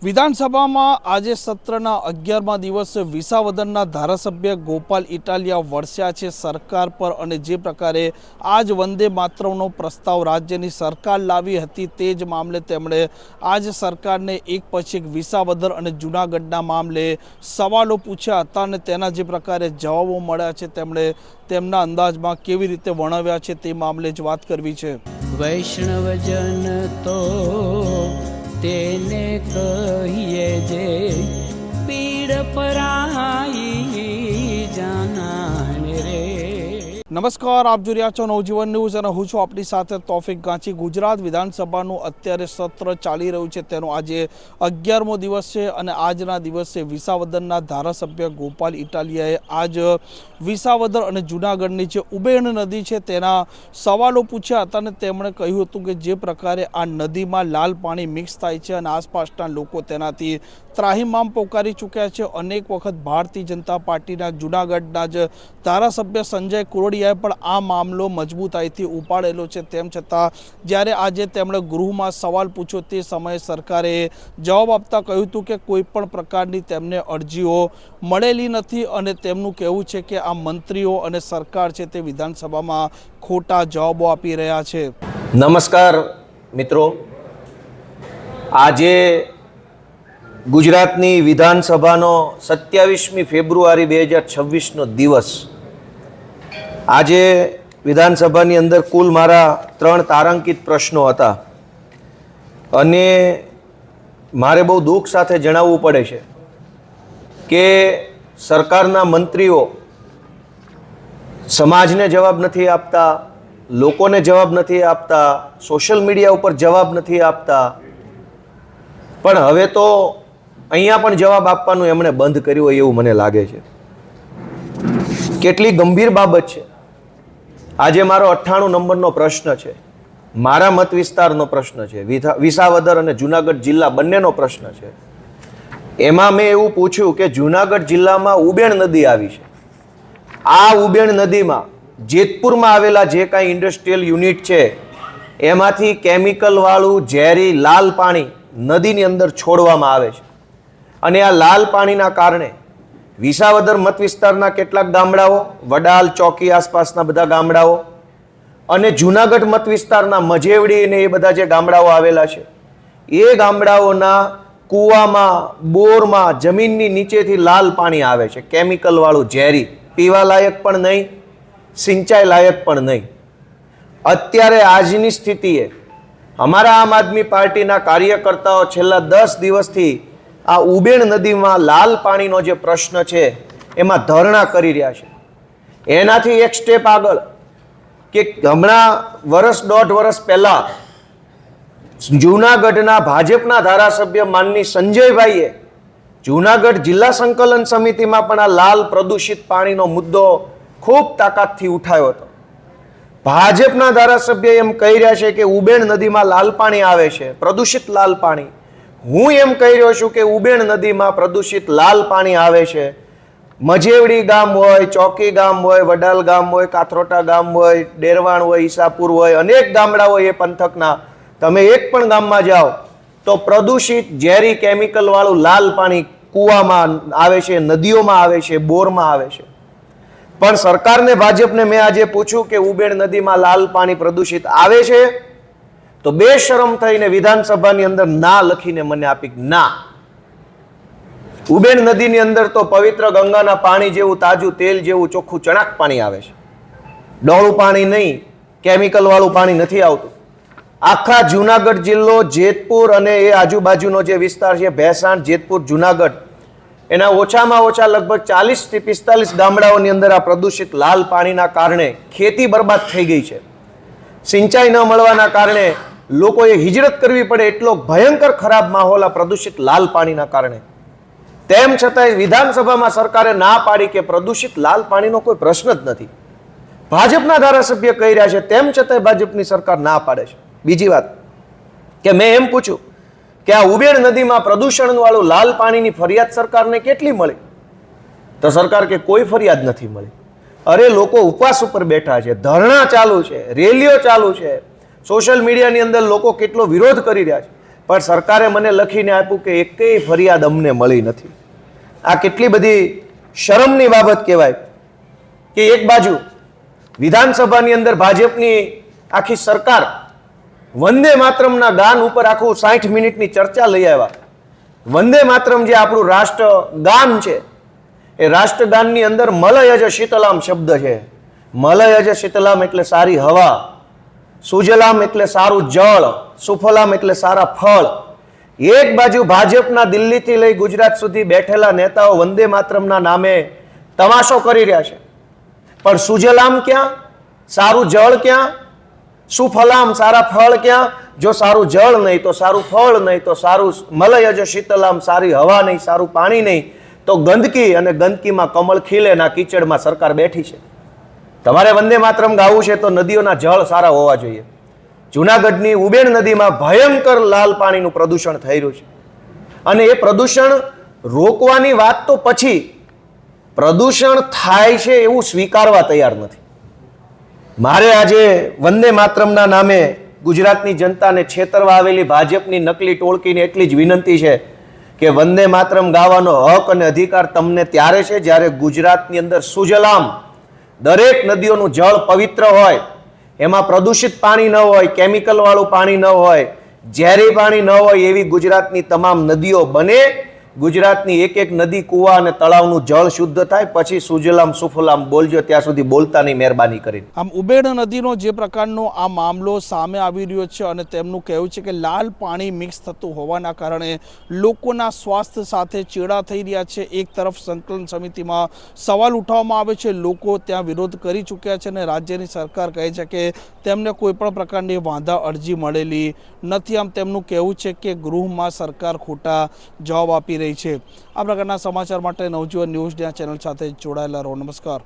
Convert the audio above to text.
વિધાનસભામાં આજે સત્રના 11મા દિવસે વિસાવદરના ધારાસભ્ય ગોપાલ ઇટાલિયા વરસ્યા છે સરકાર પર અને જે પ્રકારે આજ વંદે માતરમનો પ્રસ્તાવ રાજ્યની સરકાર લાવી હતી તે જ મામલે તેમણે આજ સરકારને એક પછી એક વિસાવદર અને જૂનાગઢના મામલે સવાલો પૂછ્યા હતા અને તેના જે પ્રકારે જવાબો મળ્યા છે તેમણે તેમના અંદાજમાં કેવી રીતે વર્ણવ્યા છે તે મામલે જ વાત કરવી છે। વૈષ્ણવજન તો તેને કહીએ જે પીડ પરાઈ જાનાને રે। નમસ્કાર, આપ જોઈ રહ્યા છો નવજીવન ન્યૂઝ અને હું છું આપણી સાથે તોફિક ગાંચી। ગુજરાત વિધાનસભાનું અત્યારે સત્ર ચાલી રહ્યું છે, તેનો આજે 11મો દિવસ છે અને આજના દિવસે વિસાવદરના ધારાસભ્ય ગોપાલ ઇટાલિયાએ આજ વિસાવદર અને જૂનાગઢની જે ઉબેણ નદી છે તેના સવાલો પૂછ્યા હતા અને તેમણે કહ્યું હતું કે જે પ્રકારે આ નદીમાં લાલ પાણી મિક્સ થાય છે અને આસપાસના લોકો તેનાથી ત્રાહિમામ પોકારી ચૂક્યા છે। અનેક વખત ભારતીય જનતા પાર્ટીના જૂનાગઢના જ ધારાસભ્ય સંજય કુરડિયાએ પણ આ મામલો મજબૂતાઈથી ઉપાડેલો છે, તેમ છતાં જ્યારે આજે તેમણે ગૃહમાં સવાલ પૂછ્યો તે સમયે સરકારે જવાબ આપતા કહ્યું હતું કે કોઈ પણ પ્રકારની તેમને અરજીઓ મળેલી નથી અને તેમનું કહેવું છે કે આ મંત્રીઓ અને સરકાર છે તે વિધાનસભામાં ખોટા જવાબો આપી રહ્યા છે। નમસ્કાર મિત્રો, આજે ગુજરાતની વિધાનસભાનો 27મી ફેબ્રુઆરી 2026નો દિવસ। આજે વિધાનસભાની અંદર કુલ મારા 3 તારાંકિત પ્રશ્નો હતા અને મારે બહુ દુઃખ સાથે જણાવવું પડે છે કે સરકારના મંત્રીઓ સમાજને જવાબ નથી આપતા, લોકોને જવાબ નથી આપતા, સોશિયલ મીડિયા ઉપર જવાબ નથી આપતા, પણ હવે તો અહીંયા પણ જવાબ આપવાનું એમણે બંધ કર્યું હોય એવું મને લાગે છે। કેટલી ગંભીર બાબત છે। આજે મારો 98 નંબરનો પ્રશ્ન છે, મારા મત વિસ્તારનો પ્રશ્ન છે, વિસાવદર અને જૂનાગઢ જિલ્લા બંનેનો પ્રશ્ન છે। એમાં મેં એવું પૂછ્યું કે જૂનાગઢ જિલ્લામાં ઉબેણ નદી આવી છે, આ ઉબેણ નદીમાં જેતપુરમાં આવેલા જે કાંઈ ઇન્ડસ્ટ્રીયલ યુનિટ છે એમાંથી કેમિકલવાળું ઝેરી લાલ પાણી નદીની અંદર છોડવામાં આવે છે અને આ લાલ પાણીના કારણે વિસાવદર મત વિસ્તારના કેટલાક ગામડાઓ, વડાલ ચોકી આસપાસના બધા ગામડાઓ અને જૂનાગઢ મત વિસ્તારના મજેવડી અને એ બધા જે ગામડાઓ આવેલા છે એ ગામડાઓના કૂવામાં, બોરમાં, જમીનની નીચેથી લાલ પાણી આવે છે, કેમિકલવાળું ઝેરી, પીવા લાયક પણ નહીં, સિંચાઈ લાયક પણ નહીં। અત્યારે આજની સ્થિતિએ અમારા આમ આદમી પાર્ટીના કાર્યકર્તાઓ છેલ્લા 10 દિવસથી આ ઉબેણ નદીમાં લાલ પાણીનો જે પ્રશ્ન છે એમાં ધરણા કરી રહ્યા છે। એનાથી એક સ્ટેપ આગળ કે હમણાં વર્ષ 1.5 વર્ષ પહેલા જૂનાગઢના ભાજપના ધારાસભ્ય માનની સંજયભાઈએ જૂનાગઢ જિલ્લા સંકલન સમિતિમાં પણ આ લાલ પ્રદૂષિત પાણીનો મુદ્દો ખૂબ તાકાતથી ઉઠાવ્યો હતો। ભાજપના ધારાસભ્ય એમ કહી રહ્યા છે કે ઉબેણ નદીમાં લાલ પાણી આવે છે, પ્રદૂષિત લાલ પાણી। હું એમ કહી રહ્યો છું કે ઉબેણ નદીમાં પ્રદૂષિત લાલ પાણી આવે છે। મજેવડી ગામ હોય, ચોકી ગામ હોય, વડાલ ગામ હોય, કાથરોટા ગામ હોય, ડેરવાણ હોય, ઈસાપુર હોય, અનેક ગામડા હોય એ પંથકના, તમે એક પણ ગામમાં જાઓ તો પ્રદૂષિત ઝેરી કેમિકલ વાળું લાલ પાણી કૂવામાં આવે છે, નદીઓમાં આવે છે, બોરમાં આવે છે। પણ સરકારને, ભાજપને મેં આજે પૂછ્યું કે ઉબેણ નદીમાં લાલ પાણી પ્રદૂષિત આવે છે તો બેશરમ થઈને વિધાનસભાની અંદર ના લખીને મને આપી ના। ઉબેણ નદીની અંદર તો પવિત્ર ગંગાના પાણી જેવું તાજું તેલ જેવું ચોખ્ખું ચણાક પાણી આવે છે, ડોળું પાણી નહીં, કેમિકલ વાળું પાણી નથી આવતું। આખા જૂનાગઢ જિલ્લો, જેતપુર અને એ આજુબાજુનો જે વિસ્તાર છે ભેસાણ, જેતપુર, જૂનાગઢ, એના ઓછામાં ઓછા લગભગ 40 થી 45 ગામડાઓની અંદર આ પ્રદૂષિત લાલ પાણીના કારણે ખેતી બરબાદ થઈ ગઈ છે। સિંચાઈ ન મળવાના કારણે લોકોએ હિજરત કરવી પડે એટલો ભયંકર ખરાબ માહોલ આ પ્રદૂષિત લાલ પાણીના કારણે। તેમ છતાંય વિધાનસભામાં સરકારે ના પાડી કે પ્રદૂષિત લાલ પાણીનો કોઈ પ્રશ્ન જ નથી। ભાજપના ધારાસભ્ય કહી રહ્યા છે, તેમ છતાંય ભાજપની સરકાર ના પાડે છે। બીજી વાત કે મેં એમ પૂછ્યું કે આ ઉબેણ નદીમાં પ્રદૂષણ વાળું લાલ પાણીની ફરિયાદ સરકારને કેટલી મળી તો સરકાર કે કોઈ ફરિયાદ નથી મળી। અરે લોકો ઉપવાસ ઉપર બેઠા છે, ધરણા ચાલુ છે, રેલીઓ ચાલુ છે, સોશિયલ મીડિયાની અંદર લોકો કેટલો વિરોધ કરી રહ્યા છે, પણ સરકારે મને લખીને આપ્યું કે એકેય ફરિયાદ અમને મળી નથી. આ કેટલી બધી શરમની બાબત કહેવાય કે એક બાજુ વિધાનસભાની અંદર ભાજપની આખી સરકાર વંદે માતરમના ગાન ઉપર આખું 60 મિનિટની ચર્ચા લઈ આવ્યા. વંદે માતરમ જે આપણું રાષ્ટ્રગાન છે, એ રાષ્ટ્રગાનની અંદર મલયજ શીતલામ શબ્દ છે. મલયજ શીતલામ એટલે સારી હવા, સુજલામ એટલે સારું જળ, સુફલામ એટલે સારા ફળ. એક બાજુ ભાજપના દિલ્હીથી લઈ ગુજરાત સુધી બેઠેલા નેતાઓ વંદે માતરમના નામે તમાશો કરી રહ્યા છે, પણ સુજલામ ક્યાં, સારું જળ ક્યાં, સુફલામ સારા ફળ ક્યાં? જો સારું જળ નહીં તો સારું ફળ નહીં તો સારું મલયજ શીતલામ સારી હવા નહીં, સારું પાણી નહીં, તો ગંદકી, અને ગંદકીમાં કમળ ખીલે ના કીચડમાં સરકાર બેઠી છે. તમારે વંદે માતરમ ગાવું છે તો નદીઓના જળ સારા હોવા જોઈએ. જુનાગઢની ઉબેણ નદીમાં ભયંકર લાલ પાણીનું પ્રદૂષણ થઈ રહ્યું છે, અને એ પ્રદૂષણ રોકવાની વાત તો પછી, પ્રદૂષણ થાય છે એવું સ્વીકારવા તૈયાર નથી. મારે આજે વંદે માતરમના નામે ગુજરાતની જનતાને છેતરવા આવેલી ભાજપની નકલી ટોળકીને એટલી જ વિનંતી છે કે વંદે માતરમ ગાવાનો હક અને અધિકાર તમને ત્યારે છે જ્યારે ગુજરાતની અંદર સુજલામ, દરેક નદીઓનું જળ પવિત્ર હોય, એમાં પ્રદૂષિત પાણી ન હોય, કેમિકલ વાળું પાણી ન હોય, ઝેરી પાણી ન હોય એવી ગુજરાતની તમામ નદીઓ બને. ગુજરાતની એક એક નદી, કુવા અને તળાવનું જળ શુદ્ધ થાય, પછી સુજલામ સુફલામ બોલજો. ત્યાં સુધી બોલતાની મહેરબાની કરીને. આમ ઉબેડ નદીનો જે પ્રકારનો આ મામલો સામે આવી રહ્યો છે, અને તેમનું કહેવું છે કે લાલ પાણી મિક્સ થતું હોવાના કારણે લોકોના સ્વાસ્થ્ય સાથે ચેડા થઈ રહ્યા છે. એક તરફ સંકલન સમિતિમાં સવાલ ઉઠાવવામાં આવે છે, લોકો ત્યાં વિરોધ કરી ચૂક્યા છે, અને રાજ્યની સરકાર કહે છે કે તેમને કોઈ પણ પ્રકારની વાંધા અરજી મળેલી નથી. આમ તેમનું કહેવું છે કે ગૃહમાં સરકાર ખોટા જવાબ આપી રહી છે. આ પ્રકારના સમાચાર માટે નવજીવન ન્યૂઝ ચેનલ સાથે જોડાયેલા રહો. નમસ્કાર.